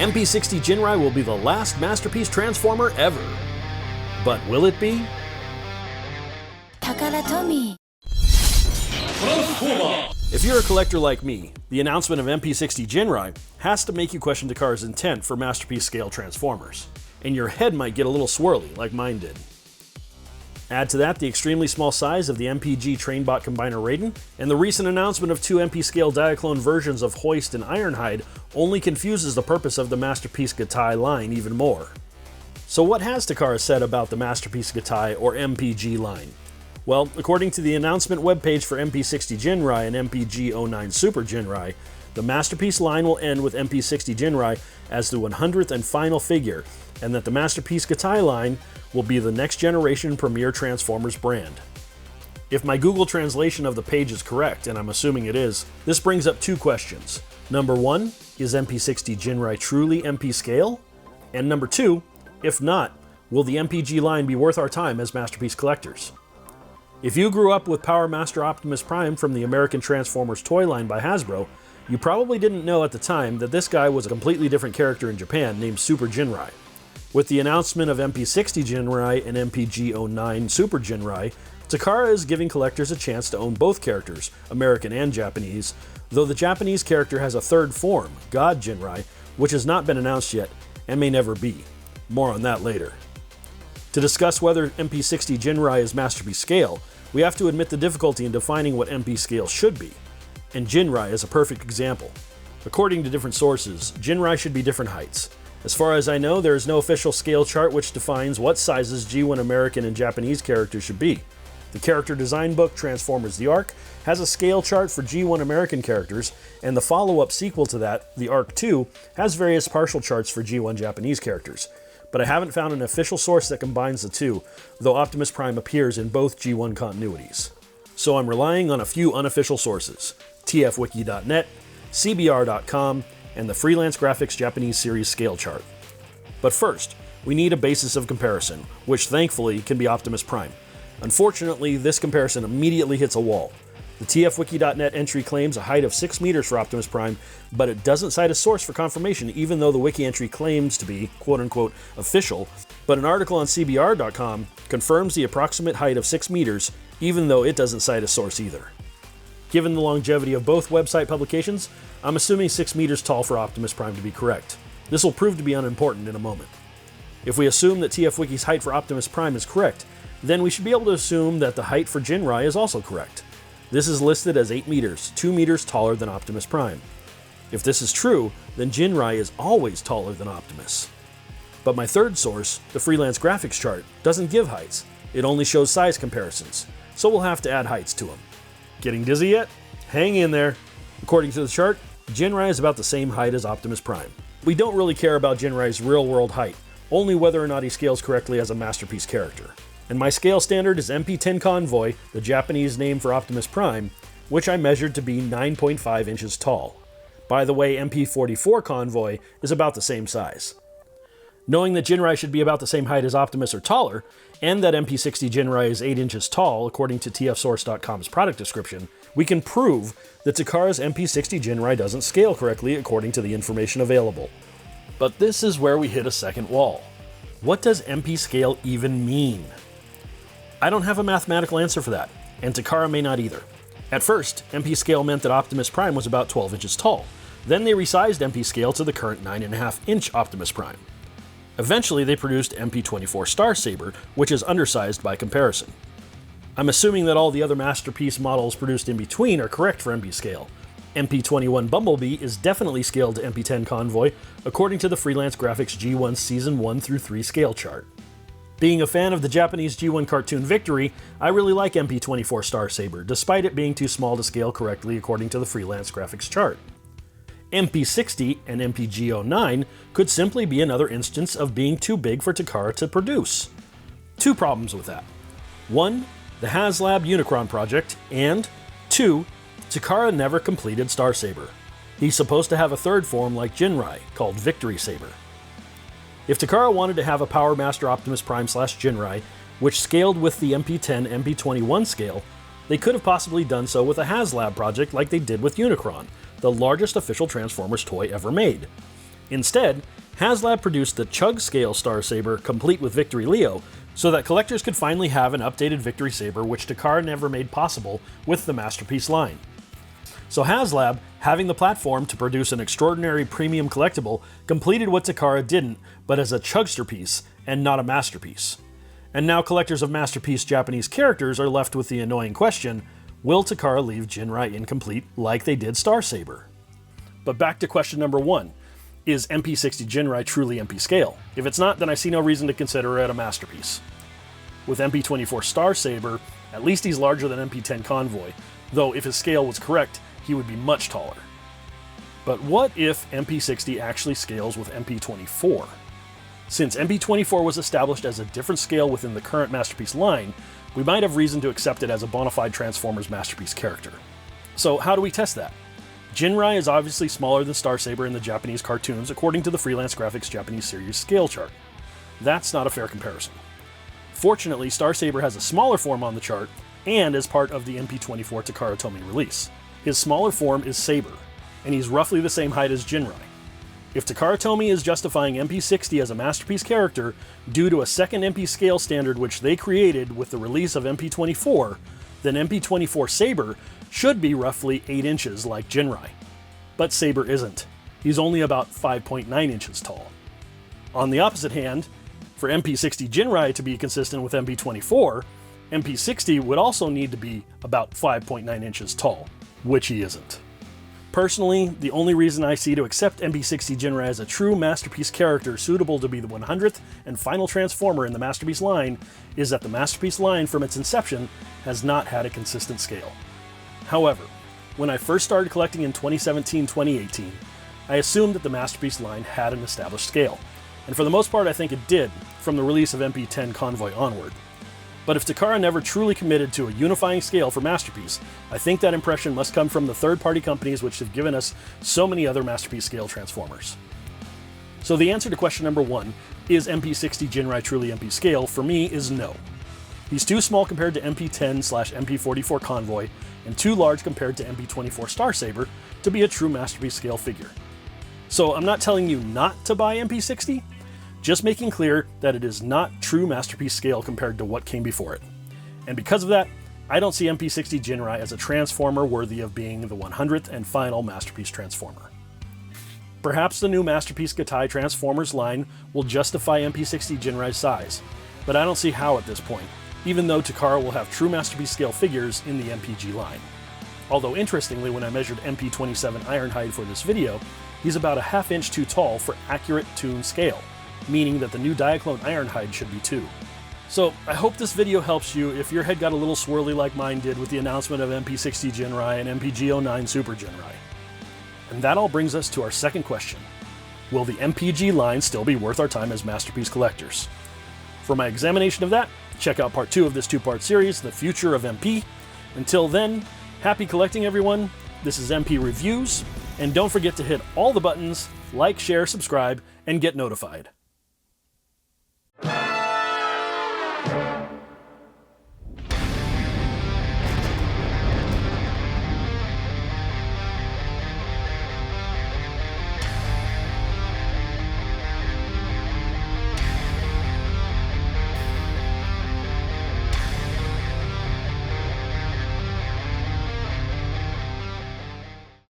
MP60 Jinrai will be the last Masterpiece Transformer ever. But will it be? Takara Tomy. If you're a collector like me, the announcement of MP60 Jinrai has to make you question Takara's intent for Masterpiece scale Transformers, and your head might get a little swirly like mine did. Add to that the extremely small size of the MPG Trainbot Combiner Raiden, and the recent announcement of two MP-scale Diaclone versions of Hoist and Ironhide only confuses the purpose of the Masterpiece Gatai line even more. So what has Takara said about the Masterpiece Gatai or MPG line? Well, according to the announcement webpage for MP60 Jinrai and MPG09 Super Jinrai, the Masterpiece line will end with MP60 Jinrai as the 100th and final figure, and that the Masterpiece Gatai line will be the next generation premier Transformers brand. If my Google translation of the page is correct, and I'm assuming it is, this brings up two questions. Number one, is MP60 Jinrai truly MP scale? And number two, if not, will the MPG line be worth our time as Masterpiece collectors? If you grew up with Power Master Optimus Prime from the American Transformers toy line by Hasbro, you probably didn't know at the time that this guy was a completely different character in Japan named Super Jinrai. With the announcement of MP60 Jinrai and MPG09 Super Jinrai, Takara is giving collectors a chance to own both characters, American and Japanese, though the Japanese character has a third form, God Jinrai, which has not been announced yet and may never be. More on that later. To discuss whether MP60 Jinrai is Masterpiece scale, we have to admit the difficulty in defining what MP scale should be, and Jinrai is a perfect example. According to different sources, Jinrai should be different heights. As far as I know, there is no official scale chart which defines what sizes G1 American and Japanese characters should be. The character design book Transformers The Arc has a scale chart for G1 American characters, and the follow-up sequel to that, The Arc 2, has various partial charts for G1 Japanese characters. But I haven't found an official source that combines the two, though Optimus Prime appears in both G1 continuities. So I'm relying on a few unofficial sources, tfwiki.net, cbr.com, and the Freelance Graphics Japanese series scale chart. But first, we need a basis of comparison, which thankfully can be Optimus Prime. Unfortunately, this comparison immediately hits a wall. The tfwiki.net entry claims a height of 6 meters for Optimus Prime, but it doesn't cite a source for confirmation even though the wiki entry claims to be, quote-unquote, official, but an article on cbr.com confirms the approximate height of 6 meters even though it doesn't cite a source either. Given the longevity of both website publications, I'm assuming 6 meters tall for Optimus Prime to be correct. This will prove to be unimportant in a moment. If we assume that TFWiki's height for Optimus Prime is correct, then we should be able to assume that the height for Jinrai is also correct. This is listed as 8 meters, 2 meters taller than Optimus Prime. If this is true, then Jinrai is always taller than Optimus. But my third source, the Freelance Graphics chart, doesn't give heights. It only shows size comparisons, so we'll have to add heights to them. Getting dizzy yet? Hang in there. According to the chart, Jinrai is about the same height as Optimus Prime. We don't really care about Jinrai's real-world height, only whether or not he scales correctly as a Masterpiece character. And my scale standard is MP10 Convoy, the Japanese name for Optimus Prime, which I measured to be 9.5 inches tall. By the way, MP44 Convoy is about the same size. Knowing that Jinrai should be about the same height as Optimus or taller, and that MP60 Jinrai is 8 inches tall according to TFSource.com's product description, we can prove that Takara's MP60 Jinrai doesn't scale correctly according to the information available. But this is where we hit a second wall. What does MP scale even mean? I don't have a mathematical answer for that, and Takara may not either. At first, MP scale meant that Optimus Prime was about 12 inches tall. Then they resized MP scale to the current 9.5-inch Optimus Prime. Eventually, they produced MP24 Star Saber, which is undersized by comparison. I'm assuming that all the other Masterpiece models produced in between are correct for MP scale. MP21 Bumblebee is definitely scaled to MP10 Convoy, according to the Freelance Graphics G1 Season 1 through 3 scale chart. Being a fan of the Japanese G1 cartoon Victory, I really like MP24 Star Saber, despite it being too small to scale correctly according to the Freelance Graphics chart. MP60 and MPG09 could simply be another instance of being too big for Takara to produce. Two problems with that. One, the HasLab Unicron project, and two, Takara never completed Star Saber. He's supposed to have a third form like Jinrai, called Victory Saber. If Takara wanted to have a Power Master Optimus Prime / Jinrai, which scaled with the MP10 MP21 scale, they could have possibly done so with a HasLab project like they did with Unicron, the largest official Transformers toy ever made. Instead, HasLab produced the Chug Scale Star Saber complete with Victory Leo, so that collectors could finally have an updated Victory Saber, which Takara never made possible with the Masterpiece line. So HasLab, having the platform to produce an extraordinary premium collectible, completed what Takara didn't, but as a Chugster piece, and not a masterpiece. And now collectors of Masterpiece Japanese characters are left with the annoying question, will Takara leave Jinrai incomplete like they did Star Saber? But back to question number 1. Is MP60 Jinrai truly MP scale? If it's not, then I see no reason to consider it a masterpiece. With MP24 Star Saber, at least he's larger than MP10 Convoy, though if his scale was correct, he would be much taller. But what if MP60 actually scales with MP24? Since MP24 was established as a different scale within the current Masterpiece line, we might have reason to accept it as a bona fide Transformers Masterpiece character. So how do we test that? Jinrai is obviously smaller than Star Saber in the Japanese cartoons according to the Freelance Graphics Japanese series scale chart. That's not a fair comparison. Fortunately, Star Saber has a smaller form on the chart and is part of the MP24 Takara Tomy release. His smaller form is Saber, and he's roughly the same height as Jinrai. If Takara Tomy is justifying MP60 as a Masterpiece character due to a second MP scale standard which they created with the release of MP24, then MP24 Saber should be roughly 8 inches like Jinrai. But Saber isn't. He's only about 5.9 inches tall. On the opposite hand, for MP60 Jinrai to be consistent with MP24, MP60 would also need to be about 5.9 inches tall, which he isn't. Personally, the only reason I see to accept MP60 Jinrai as a true Masterpiece character suitable to be the 100th and final Transformer in the Masterpiece line is that the Masterpiece line from its inception has not had a consistent scale. However, when I first started collecting in 2017-2018, I assumed that the Masterpiece line had an established scale, and for the most part I think it did, from the release of MP10 Convoy onward. But if Takara never truly committed to a unifying scale for Masterpiece, I think that impression must come from the third-party companies which have given us so many other Masterpiece scale Transformers. So the answer to question number 1, is MP60 Jinrai truly MP scale, for me is no. He's too small compared to MP10/MP44 Convoy, and too large compared to MP24 Star Saber to be a true Masterpiece scale figure. So I'm not telling you not to buy MP60, just making clear that it is not true Masterpiece scale compared to what came before it. And because of that, I don't see MP60 Jinrai as a Transformer worthy of being the 100th and final Masterpiece Transformer. Perhaps the new Masterpiece Gatai Transformers line will justify MP60 Jinrai's size, but I don't see how at this point, even though Takara will have true Masterpiece scale figures in the MPG line. Although interestingly, when I measured MP27 Ironhide for this video, he's about a ½ inch too tall for accurate toon scale, meaning that the new Diaclone Ironhide should be too. So I hope this video helps you if your head got a little swirly like mine did with the announcement of MP60 Jinrai and MPG09 Super Jinrai. And that all brings us to our second question. Will the MPG line still be worth our time as Masterpiece collectors? For my examination of that, check out part 2 of this 2-part series, The Future of MP. Until then, happy collecting everyone. This is MP Reviews, and don't forget to hit all the buttons, like, share, subscribe, and get notified.